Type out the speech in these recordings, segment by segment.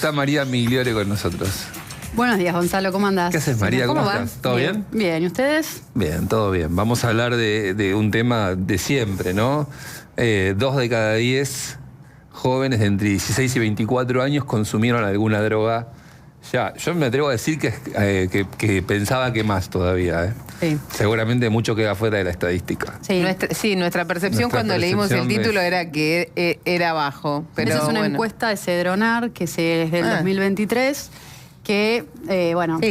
Está María Migliore con nosotros. Buenos días, Gonzalo, ¿cómo andás? ¿Qué haces, María? ¿Cómo estás? ¿Todo bien? Bien, ¿y ustedes? Bien, todo bien. Vamos a hablar de un tema de siempre, ¿no? 2 de cada 10 jóvenes de entre 16 y 24 años consumieron alguna droga. Ya, yo me atrevo a decir que pensaba que más todavía, ¿eh? Sí. Seguramente mucho queda fuera de la estadística. Sí. Nuestra percepción cuando leímos el título era que era bajo. Pero esa es una encuesta de Cedronar que es del 2023, que,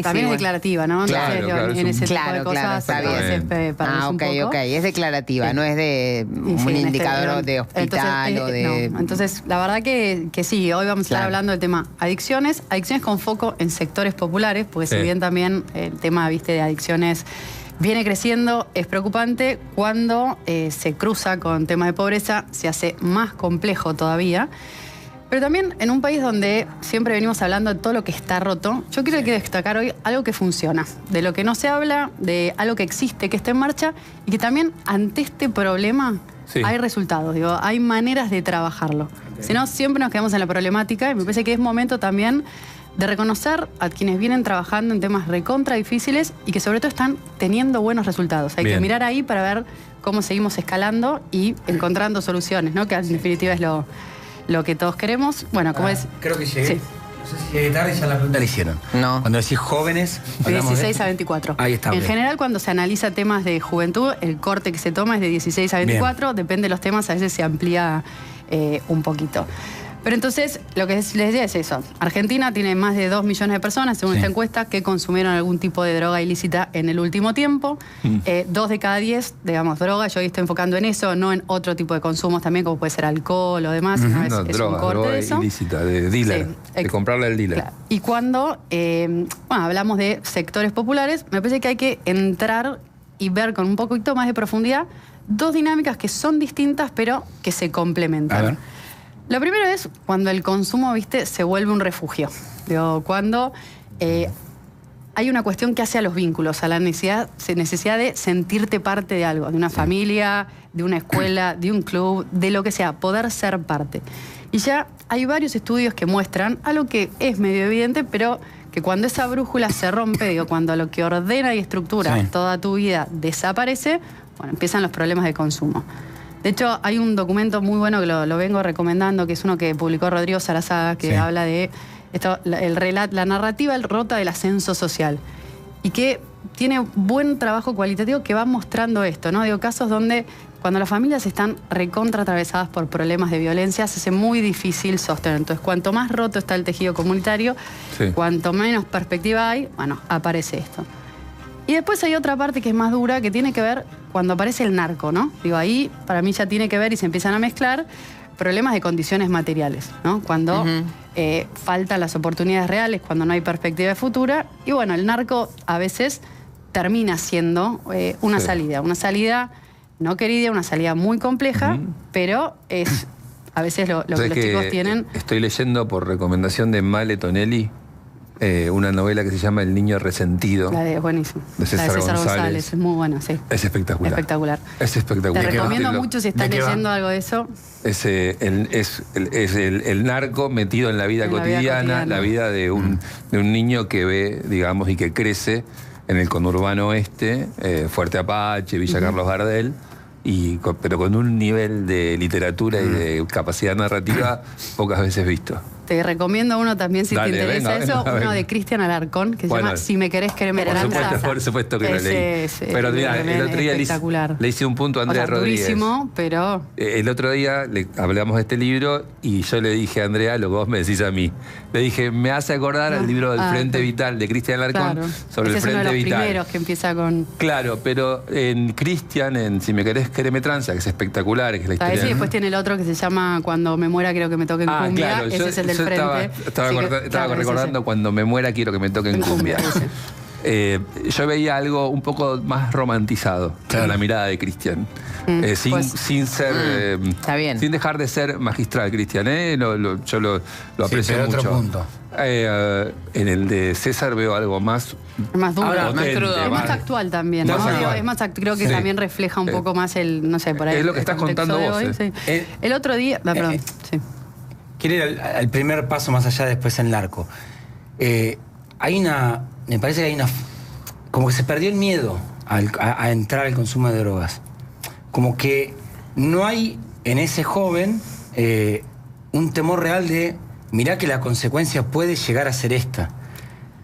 también es declarativa, ¿no? Claro, entonces, en ese tipo de cosas, está bien. Ok, es declarativa, no es de un indicador de hospital o de... No. Entonces, la verdad que sí, hoy vamos a estar hablando del tema adicciones con foco en sectores populares, porque si bien también el tema, de adicciones viene creciendo, es preocupante cuando se cruza con temas de pobreza, se hace más complejo todavía. Pero también en un país donde siempre venimos hablando de todo lo que está roto, yo quiero destacar hoy algo que funciona, de lo que no se habla, de algo que existe, que está en marcha y que también ante este problema hay resultados, hay maneras de trabajarlo. Si no, siempre nos quedamos en la problemática y me parece que es momento también de reconocer a quienes vienen trabajando en temas recontra difíciles y que sobre todo están teniendo buenos resultados. Hay que mirar ahí para ver cómo seguimos escalando y encontrando soluciones, ¿no? Que en definitiva es lo que todos queremos. Bueno, como es... Creo que llegué. Sí. No sé si llegué tarde y ya la pregunta la hicieron. No. Cuando decís jóvenes... De 16 a 24. Ahí está. En general, cuando se analiza temas de juventud, el corte que se toma es de 16 a 24. Bien. Depende de los temas, a veces se amplía un poquito. Pero entonces, lo que les decía es eso. Argentina tiene más de 2 millones de personas, según esta encuesta, que consumieron algún tipo de droga ilícita en el último tiempo. 2 de cada 10, droga. Yo hoy estoy enfocando en eso, no en otro tipo de consumos también, como puede ser alcohol o demás. Es droga, un corte droga de eso. ilícita, de dealer, de comprarle al dealer. Claro. Y cuando hablamos de sectores populares, me parece que hay que entrar y ver con un poquito más de profundidad 2 dinámicas que son distintas, pero que se complementan. A ver. Lo primero es cuando el consumo, se vuelve un refugio. Cuando hay una cuestión que hace a los vínculos, a la necesidad de sentirte parte de algo, de una familia, de una escuela, de un club, de lo que sea, poder ser parte. Y ya hay varios estudios que muestran algo que es medio evidente, pero que cuando esa brújula se rompe, cuando lo que ordena y estructura toda tu vida desaparece, empiezan los problemas de consumo. De hecho, hay un documento muy bueno que lo vengo recomendando, que es uno que publicó Rodrigo Sarazaga, que habla de esto, la narrativa rota del ascenso social. Y que tiene buen trabajo cualitativo que va mostrando esto, ¿no? Casos donde cuando las familias están recontra atravesadas por problemas de violencia, se hace muy difícil sostener. Entonces, cuanto más roto está el tejido comunitario, cuanto menos perspectiva hay, aparece esto. Y después hay otra parte que es más dura, que tiene que ver cuando aparece el narco, ¿no? Ahí para mí ya tiene que ver y se empiezan a mezclar problemas de condiciones materiales, ¿no? Cuando faltan las oportunidades reales, cuando no hay perspectiva futura. Y el narco a veces termina siendo una salida no querida, una salida muy compleja, pero es a veces lo que los chicos tienen. Estoy leyendo por recomendación de Male Tonelli una novela que se llama El niño resentido. Es buenísimo. De César González. Es muy buena, sí. Es espectacular. Espectacular. Es espectacular. Te recomiendo mucho si estás leyendo algo de eso. Es el narco metido en la vida cotidiana, la vida de un niño que ve, y que crece en el conurbano oeste, Fuerte Apache, Villa Carlos Gardel, pero con un nivel de literatura y de capacidad narrativa pocas veces visto. Te recomiendo uno también si te interesa uno de Cristian Alarcón, que se llama Si me querés, créeme tranza. Por supuesto que lo leí. Pero mira, el otro día le hice un punto a Andrea Rodríguez. Durísimo, pero... El otro día hablamos de este libro y yo le dije a Andrea lo que vos me decís a mí. Le dije, me hace acordar al libro del Frente Vital de Cristian Alarcón sobre el Frente Vital. Es uno de los primeros que empieza con... Claro, pero en Cristian, en Si me querés, créeme tranza, que es espectacular, que es la historia. Y después tiene el otro que se llama Cuando me muera quiero que me toquen cumbia. Claro, ese es el del Frente. Estaba recordando Cuando me muera quiero que me toquen cumbia. Yo veía algo un poco más romantizado en la mirada de Cristian. Sin ser... Está bien. Sin dejar de ser magistral, Cristian. Yo lo aprecio mucho. Otro punto. En el de César veo algo más... Más duro, potente, más crudo. Es más actual también, ¿no? Creo que también refleja un poco más el... No sé, por ahí. Es lo que estás contando vos. El otro día... Perdón, sí. quiero ir al primer paso más allá después en Narco. Me parece que hay una... Como que se perdió el miedo a entrar al consumo de drogas. Como que no hay en ese joven un temor real de, mirá que la consecuencia puede llegar a ser esta.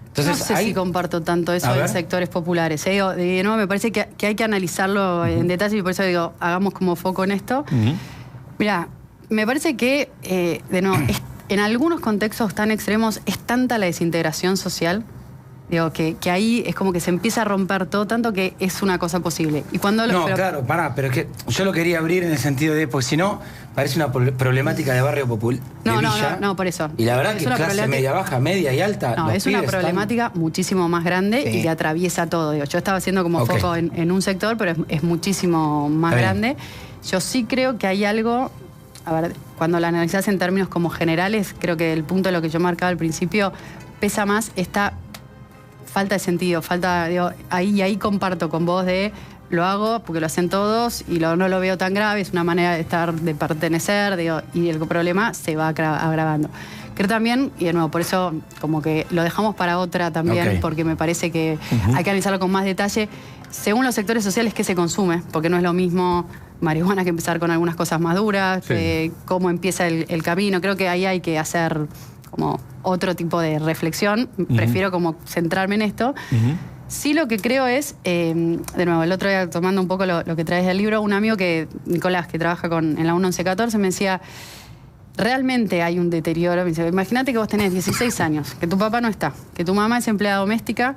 Entonces, no sé si comparto tanto eso en sectores populares. Digo, de nuevo, me parece que hay que analizarlo en detalle y por eso digo, hagamos como foco en esto. Mirá, me parece que, de nuevo, en algunos contextos tan extremos es tanta la desintegración social, digo, que ahí es como que se empieza a romper todo tanto que es una cosa posible. Y cuando claro, pero es que yo lo quería abrir en el sentido de, porque si no, parece una problemática de barrio popular. No, por eso. Y la verdad que clase media baja, media y alta. No, es una problemática muchísimo más grande y que atraviesa todo. Digo, yo estaba haciendo como foco en un sector, pero es muchísimo más grande. Yo sí creo que hay algo. A ver, cuando la analizás en términos como generales, creo que el punto de lo que yo marcaba al principio pesa más esta falta de sentido, ahí comparto con vos de lo hago porque lo hacen todos y no lo veo tan grave, es una manera de pertenecer, y el problema se va agravando. Creo también, y de nuevo, por eso como que lo dejamos para otra también, porque me parece que hay que analizarlo con más detalle, según los sectores sociales que se consume, porque no es lo mismo marihuana que empezar con algunas cosas más duras, cómo empieza el camino. Creo que ahí hay que hacer como otro tipo de reflexión. Prefiero como centrarme en esto. Sí, lo que creo es, de nuevo, el otro día tomando un poco lo que traes del libro, un amigo Nicolás, que trabaja en la 1114, me decía, realmente hay un deterioro. Me dice, imagínate que vos tenés 16 años, que tu papá no está, que tu mamá es empleada doméstica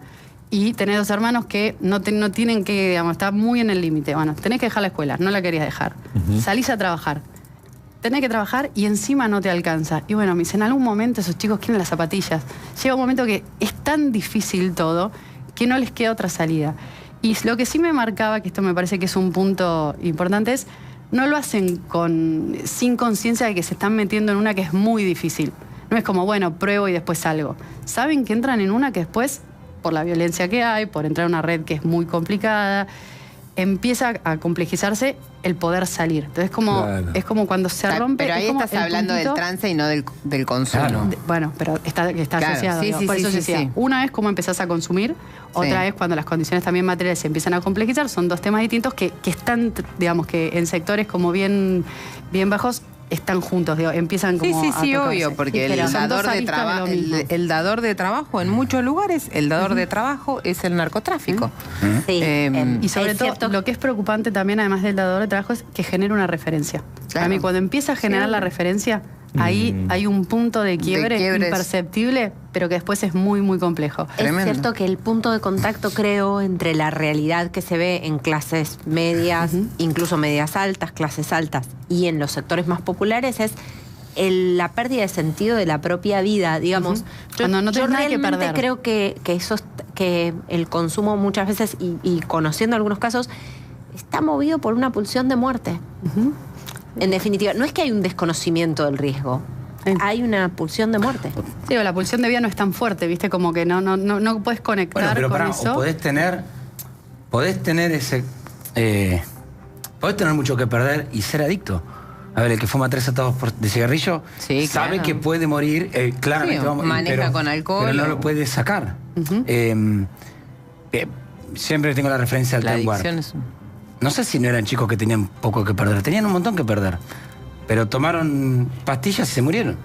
y tenés 2 hermanos que no tienen que, digamos, está muy en el límite. Bueno, tenés que dejar la escuela, no la querías dejar. Salís a trabajar. Tenés que trabajar y encima no te alcanza. Y bueno, me dice, en algún momento esos chicos quieren las zapatillas. Llega un momento que es tan difícil todo que no les queda otra salida. Y lo que sí me marcaba, que esto me parece que es un punto importante, es no lo hacen sin conciencia de que se están metiendo en una que es muy difícil. No es como, bueno, pruebo y después salgo. Saben que entran en una que después, por la violencia que hay, por entrar a una red que es muy complicada, empieza a complejizarse el poder salir. Entonces es como cuando se rompe. Pero ahí estás hablando del trance y no del consumo. Claro. Bueno, pero está asociado. Por eso decía, una es cómo empezás a consumir, otra es cuando las condiciones también materiales se empiezan a complejizar. Son dos temas distintos que están, digamos, que en sectores como bien bajos están juntos, empiezan como a obvio, porque el dador de trabajo en muchos lugares, el dador de trabajo es el narcotráfico. Y sobre todo, lo que es preocupante también, además del dador de trabajo, es que genera una referencia. Claro. A mí, cuando empieza a generar la referencia, ahí hay un punto de quiebre imperceptible, pero que después es muy, muy complejo. Es cierto que el punto de contacto, creo, entre la realidad que se ve en clases medias, incluso medias altas, clases altas, y en los sectores más populares es la pérdida de sentido de la propia vida, digamos. Yo realmente creo que el consumo muchas veces, y conociendo algunos casos, está movido por una pulsión de muerte. En definitiva, no es que hay un desconocimiento del riesgo, hay una pulsión de muerte. Sí, la pulsión de vida no es tan fuerte, ¿viste? Como que no puedes conectar con eso. Podés tener ese... podés tener mucho que perder y ser adicto. A ver, el que fuma 3 atados de cigarrillo sabe que puede morir, claramente maneja con alcohol. Pero no lo puede sacar. Siempre tengo la referencia al Time Warp. No sé si no eran chicos que tenían poco que perder, tenían un montón que perder. Pero tomaron pastillas y se murieron.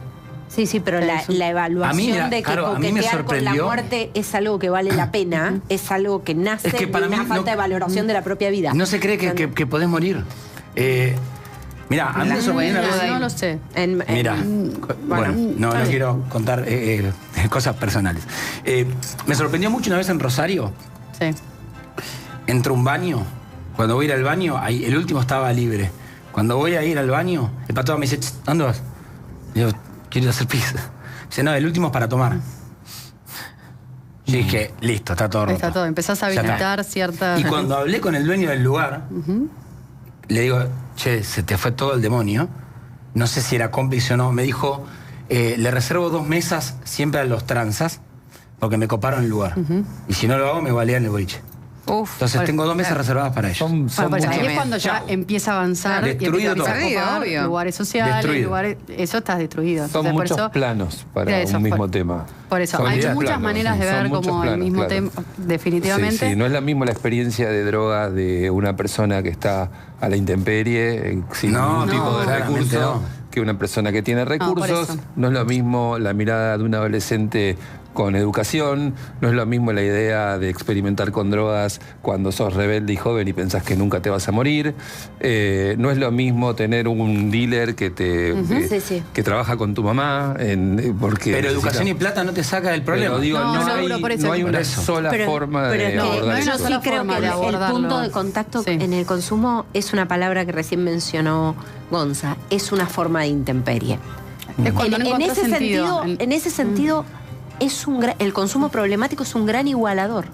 Sí, pero la evaluación de que coquetear con la muerte es algo que vale la pena, es algo que nace de una falta de valoración de la propia vida. No se cree que podés morir. Mira, a mí me sorprendió una vez. No lo sé. Mira, bueno, no quiero contar cosas personales. Me sorprendió mucho una vez en Rosario. Sí. Entro a un baño. Cuando voy a ir al baño, el último estaba libre. Cuando voy a ir al baño, el patrón me dice, ¿dónde vas? Y yo, quiero ir a hacer pis. Dice, no, el último es para tomar. Yo dije, listo, está todo roto. Está todo, empezás a habilitar ciertas... Y cuando hablé con el dueño del lugar, le digo, che, se te fue todo el demonio. No sé si era cómplice o no. Me dijo, le reservo 2 mesas siempre a los tranzas, porque me coparon el lugar. Y si no lo hago, me balean el boliche. Entonces tengo 2 mesas reservadas para ellos. Ahí es cuando ya empieza a avanzar y empieza a ocupar lugares sociales, eso está destruido. Son muchos planos para un mismo tema. Por eso, hay muchas maneras de ver como el mismo tema, definitivamente. Sí, no es la misma la experiencia de droga de una persona que está a la intemperie, sin ningún tipo de recurso, que una persona que tiene recursos. No es lo mismo la mirada de un adolescente con educación, no es lo mismo la idea de experimentar con drogas cuando sos rebelde y joven y pensás que nunca te vas a morir, no es lo mismo tener un dealer que que trabaja con tu mamá, pero educación y plata no te saca del problema. Pero digo, no hay una sola forma de abordar eso. Yo sí creo que el punto de contacto en el consumo es una palabra que recién mencionó Gonza, es una forma de intemperie. En ese sentido, el consumo problemático es un gran igualador.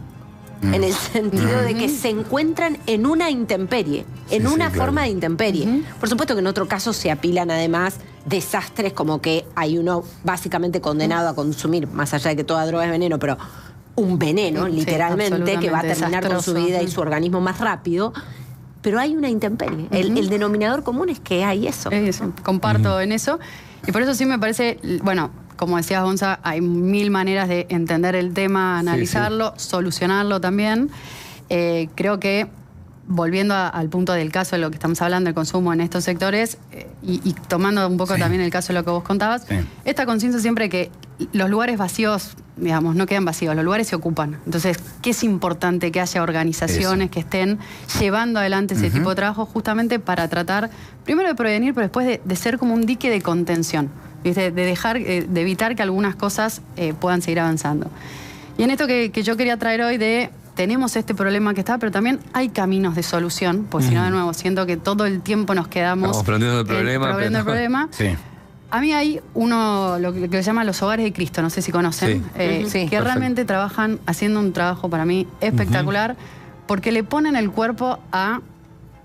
En el sentido de que se encuentran en una intemperie, en una forma de intemperie. Por supuesto que en otro caso se apilan además desastres como que hay uno básicamente condenado a consumir, más allá de que toda droga es veneno, pero un veneno, literalmente, que va a terminar con su vida y su organismo más rápido. Pero hay una intemperie. El denominador común es que hay eso. Comparto en eso. Y por eso sí me parece, bueno, como decías, Gonza, hay 1000 maneras de entender el tema, analizarlo, solucionarlo también. Creo que, volviendo al punto del caso de lo que estamos hablando, el consumo en estos sectores, y tomando un poco también el caso de lo que vos contabas, esta conciencia siempre que los lugares vacíos, digamos, no quedan vacíos, los lugares se ocupan. Entonces, ¿qué es importante que haya organizaciones que estén llevando adelante ese tipo de trabajo justamente para tratar, primero de prevenir, pero después de ser como un dique de contención? De dejar, de evitar que algunas cosas puedan seguir avanzando. Y en esto que yo quería traer hoy tenemos este problema que está, pero también hay caminos de solución, porque si no, de nuevo, siento que todo el tiempo nos quedamos... Estamos aprendiendo del problema. A mí hay lo que se llama los hogares de Cristo, no sé si conocen, que realmente trabajan haciendo un trabajo para mí espectacular, porque le ponen el cuerpo a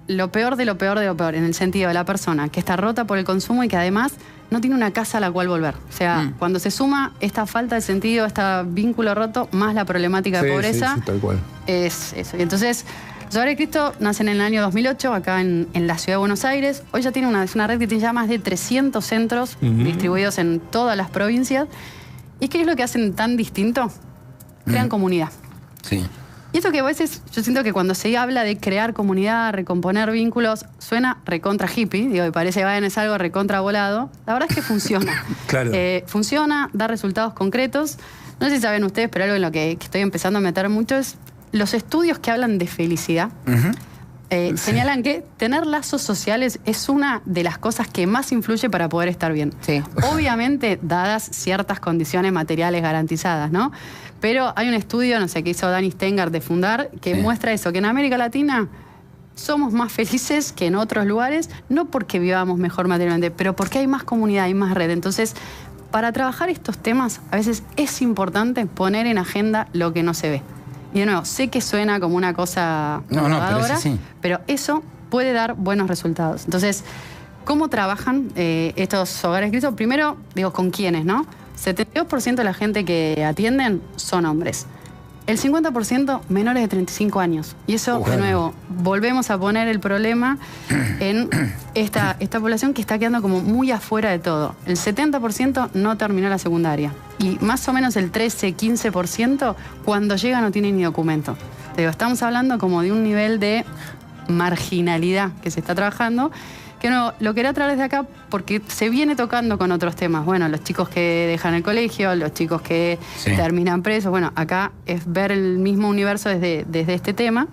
lo peor de lo peor de lo peor, en el sentido de la persona que está rota por el consumo y que además no tiene una casa a la cual volver. O sea, cuando se suma esta falta de sentido, este vínculo roto, más la problemática de pobreza, tal cual. Es eso. Y entonces, los Hogares de Cristo nacen en el año 2008, acá en la ciudad de Buenos Aires. Hoy ya tiene una red que tiene ya más de 300 centros distribuidos en todas las provincias. ¿Y qué es lo que hacen tan distinto? Crean comunidad. Sí. Y esto que a veces yo siento que cuando se habla de crear comunidad, recomponer vínculos, suena recontra hippie, digo, y parece que es algo recontra volado. La verdad es que funciona. Funciona, da resultados concretos. No sé si saben ustedes, pero algo en lo que estoy empezando a meter mucho es los estudios que hablan de felicidad. Señalan que tener lazos sociales es una de las cosas que más influye para poder estar bien. Obviamente, dadas ciertas condiciones materiales garantizadas, ¿no? Pero hay un estudio, no sé, que hizo Dani Stengart de Fundar, que muestra eso, que en América Latina somos más felices que en otros lugares, no porque vivamos mejor materialmente, pero porque hay más comunidad, hay más red. Entonces, para trabajar estos temas, a veces es importante poner en agenda lo que no se ve. Y de nuevo, sé que suena como una cosa pero eso puede dar buenos resultados. Entonces, ¿cómo trabajan estos hogares de Cristo? Primero, digo, ¿con quiénes, no? 72% de la gente que atienden son hombres. El 50% menores de 35 años. Y eso, de nuevo, volvemos a poner el problema en esta población que está quedando como muy afuera de todo. El 70% no terminó la secundaria. Y más o menos el 13-15% cuando llega no tiene ni documento. Te digo, estamos hablando como de un nivel de marginalidad que se está trabajando, que no, lo quería traer desde acá porque se viene tocando con otros temas. Bueno, los chicos que dejan el colegio, los chicos que terminan presos. Bueno, acá es ver el mismo universo desde este tema.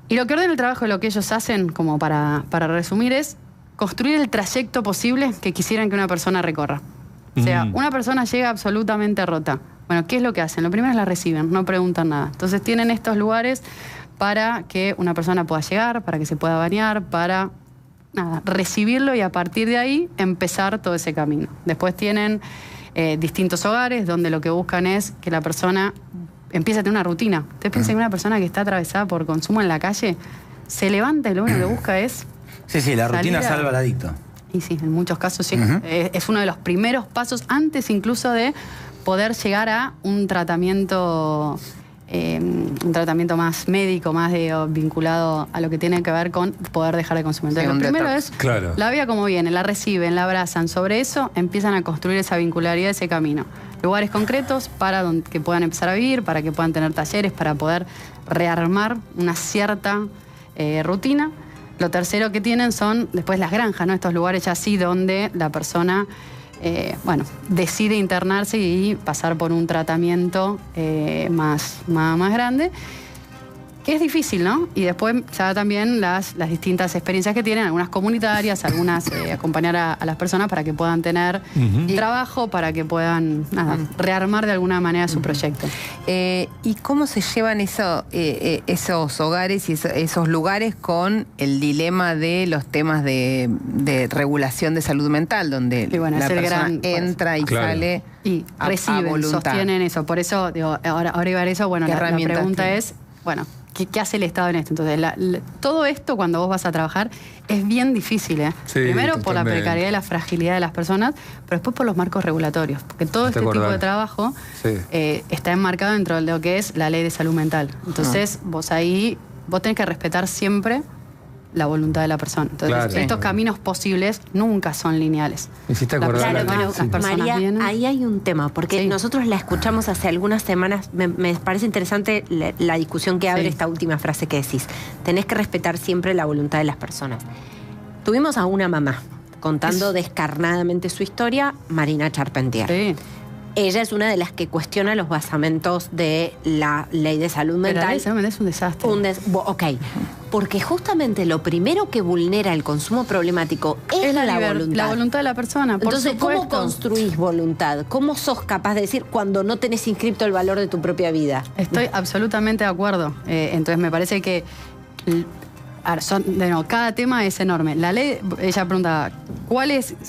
Y lo que ordena el trabajo de lo que ellos hacen, como para resumir, es construir el trayecto posible que quisieran que una persona recorra. O sea, una persona llega absolutamente rota. Bueno, ¿qué es lo que hacen? Lo primero es la reciben, no preguntan nada. Entonces tienen estos lugares para que una persona pueda llegar, para que se pueda bañar, para recibirlo y a partir de ahí empezar todo ese camino. Después tienen distintos hogares donde lo que buscan es que la persona empiece a tener una rutina. Ustedes piensan que una persona que está atravesada por consumo en la calle se levanta y lo único que busca es... Sí, la rutina salva al adicto. Y sí, en muchos casos sí. Es uno de los primeros pasos antes incluso de poder llegar a un tratamiento un tratamiento más médico, más vinculado a lo que tiene que ver con poder dejar de consumir. Entonces, lo primero es la vida como viene, la reciben, la abrazan, sobre eso empiezan a construir esa vincularidad, ese camino. Lugares concretos para que puedan empezar a vivir, para que puedan tener talleres, para poder rearmar una cierta rutina. Lo tercero que tienen son después las granjas, ¿no? Estos lugares ya así donde la persona decide internarse y pasar por un tratamiento más grande, que es difícil, ¿no? Y después ya también las distintas experiencias que tienen, algunas comunitarias, algunas acompañar a las personas para que puedan tener trabajo, para que puedan rearmar de alguna manera su proyecto. ¿Y cómo se llevan esos hogares y esos lugares con el dilema de los temas de regulación de salud mental, donde la persona entra y sale y reciben, sostienen eso? Por eso, digo, ahora iba a ver eso, bueno, la pregunta es, bueno, ¿qué hace el Estado en esto? Entonces, todo esto, cuando vos vas a trabajar, es bien difícil, ¿eh? Sí, primero por la precariedad y la fragilidad de las personas, pero después por los marcos regulatorios. Porque todo este tipo de trabajo está enmarcado dentro de lo que es la ley de salud mental. Entonces, vos tenés que respetar siempre la voluntad de la persona. Entonces, estos caminos posibles nunca son lineales. Claro, pero María, ahí hay un tema, porque nosotros la escuchamos hace algunas semanas. Me parece interesante la discusión que abre esta última frase que decís. Tenés que respetar siempre la voluntad de las personas. Tuvimos a una mamá contando descarnadamente su historia, Marina Charpentier. Sí. Ella es una de las que cuestiona los basamentos de la ley de salud mental. Pero la ley de salud mental es un desastre. Ok. Porque justamente lo primero que vulnera el consumo problemático es la voluntad. La voluntad de la persona, por Entonces, supuesto. ¿cómo construís voluntad? ¿Cómo sos capaz de decir cuando no tenés inscripto el valor de tu propia vida? Estoy absolutamente de acuerdo. Entonces, me parece que cada tema es enorme. La ley, ella pregunta,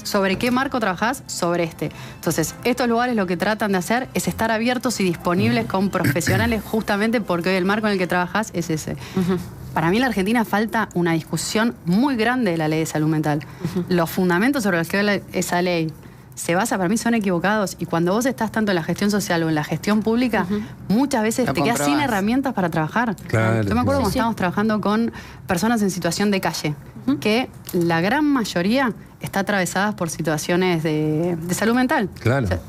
¿sobre qué marco trabajás? Sobre este. Entonces, estos lugares lo que tratan de hacer es estar abiertos y disponibles con profesionales, justamente porque hoy el marco en el que trabajás es ese. Para mí en la Argentina falta una discusión muy grande de la ley de salud mental. Los fundamentos sobre los que esa ley se basa, para mí son equivocados, y cuando vos estás tanto en la gestión social o en la gestión pública, muchas veces te quedas sin herramientas para trabajar. Claro, yo me acuerdo cuando estábamos trabajando con personas en situación de calle, que la gran mayoría está atravesadas por situaciones de salud mental. Claro. O sea,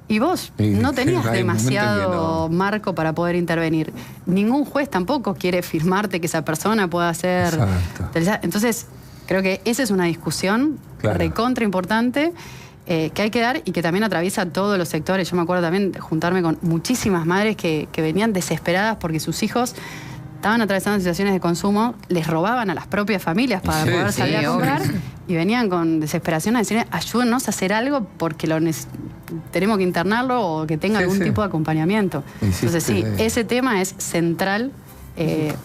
y vos no tenías demasiado marco para poder intervenir. Ningún juez tampoco quiere firmarte que esa persona pueda ser... Entonces, creo que esa es una discusión recontra importante que hay que dar y que también atraviesa todos los sectores. Yo me acuerdo también de juntarme con muchísimas madres que venían desesperadas porque sus hijos estaban atravesando situaciones de consumo, les robaban a las propias familias para poder salir a comprar y venían con desesperación a decir, ayúdennos a hacer algo porque tenemos que internarlo o que tenga algún tipo de acompañoñamiento. Entonces ese tema es central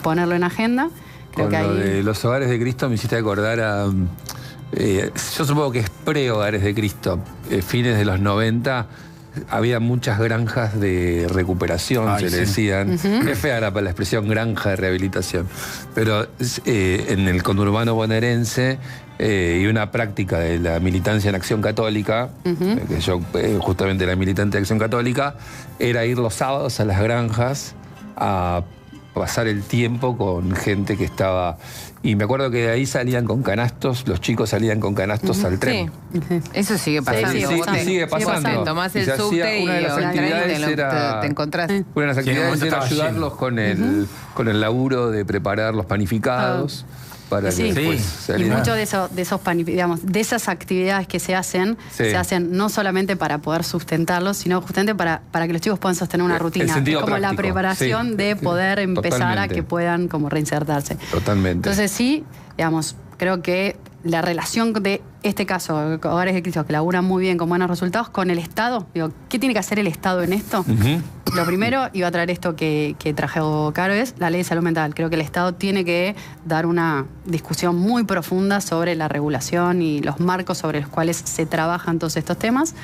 ponerlo en agenda. Creo que lo de los hogares de Cristo me hiciste acordar a... yo supongo que es pre-Hogares de Cristo, fines de los 90, había muchas granjas de recuperación, se le decían. Es fea la expresión granja de rehabilitación. Pero en el conurbano bonaerense y una práctica de la militancia en Acción Católica, que yo justamente era militante de Acción Católica, era ir los sábados a las granjas a pasar el tiempo con gente que estaba... Y me acuerdo que de ahí salían con canastos, los chicos salían con canastos al tren. Eso sigue pasando. Sigue pasando. Tomás el subte y te encontrás. Una de las actividades era ayudarlos con el laburo de preparar los panificados. Para que después salir. Y muchos de esas actividades que se hacen no solamente para poder sustentarlos, sino justamente para que los chicos puedan sostener una rutina. Es como práctico. La preparación de poder empezar a que puedan como reinsertarse. Totalmente. Entonces creo que la relación de este caso, Hogares de Cristo, que laburan muy bien con buenos resultados, con el Estado, ¿qué tiene que hacer el Estado en esto? Lo primero, iba a traer esto que trajo Caro, es la ley de salud mental. Creo que el Estado tiene que dar una discusión muy profunda sobre la regulación y los marcos sobre los cuales se trabajan todos estos temas.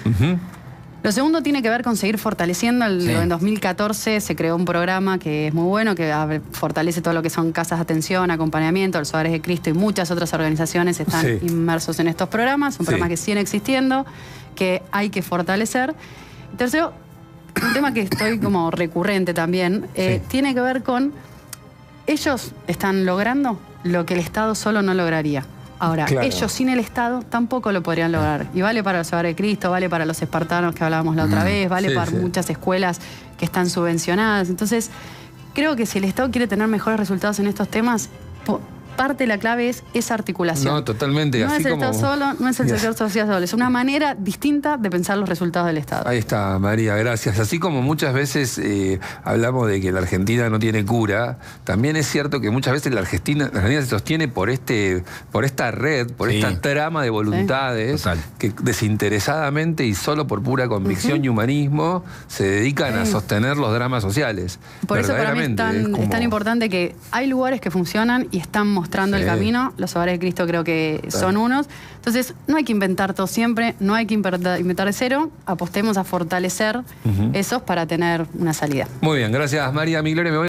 Lo segundo tiene que ver con seguir fortaleciendo. En 2014 se creó un programa que es muy bueno, que fortalece todo lo que son casas de atención, acompañamiento, los Hogares de Cristo y muchas otras organizaciones están inmersos en estos programas. Son programas que siguen existiendo, que hay que fortalecer. Y tercero, un tema que estoy como recurrente también, tiene que ver con, ellos están logrando lo que el Estado solo no lograría. Ahora, ellos sin el Estado tampoco lo podrían lograr. Y vale para los Hogares de Cristo, vale para los espartanos que hablábamos la otra vez, vale para muchas escuelas que están subvencionadas. Entonces, creo que si el Estado quiere tener mejores resultados en estos temas, parte de la clave es esa articulación. No, totalmente. No así es el como... Estado solo, no es el sector social solo. Es una manera distinta de pensar los resultados del Estado. Ahí está, María, gracias. Así como muchas veces hablamos de que la Argentina no tiene cura, también es cierto que muchas veces la Argentina se sostiene por esta red, por esta trama de voluntades que desinteresadamente y solo por pura convicción y humanismo se dedican a sostener los dramas sociales. Por eso para mí es tan importante que hay lugares que funcionan y están mostrando el camino. Los Hogares de Cristo creo que son unos. Entonces, no hay que inventar todo siempre, no hay que inventar de cero. Apostemos a fortalecer esos para tener una salida. Muy bien, gracias María. Mi Gloria, me voy